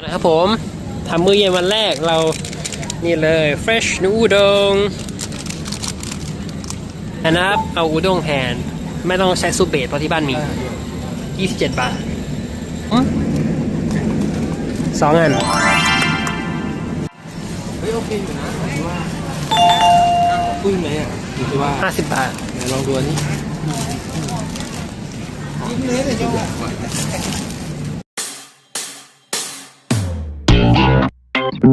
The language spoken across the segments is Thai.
นะครับผมทำมื้อเย็นวันแรกเรานี่เลย fresh นูอุด้งนะครับเอาอุด้งแทนไม่ต้องใช้ซูเบตเพราะที่บ้านมี27 บาท2 อันเฮ้ยโอเคอยู่นะผมว่าปุ้ยไหมอ่ะหรือว่า50 บาทไหนลองดูอันนี้ยิ้มเลยแต่จังหวะเด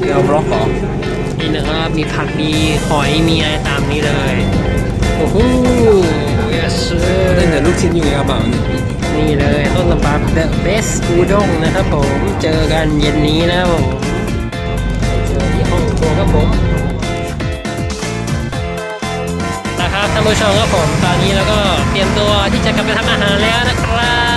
ี๋ยวบล็อกก่อนนี่นะครับมีผักมีหอยมีอะไรตามนี้เลยโอ้โห yes ได้แต่ลูกชิ้นอยู่ในกระเป๋านี่เลยต้นตำรับ the best อุด้งนะครับผมเจอกันเย็นนี้นะครับผมเจอที่ห้องครัวครับผมนะครับท่านผู้ชมครับผมตอนนี้เราก็เตรียมตัวที่จะกลับไปทำอาหารแล้วนะครับ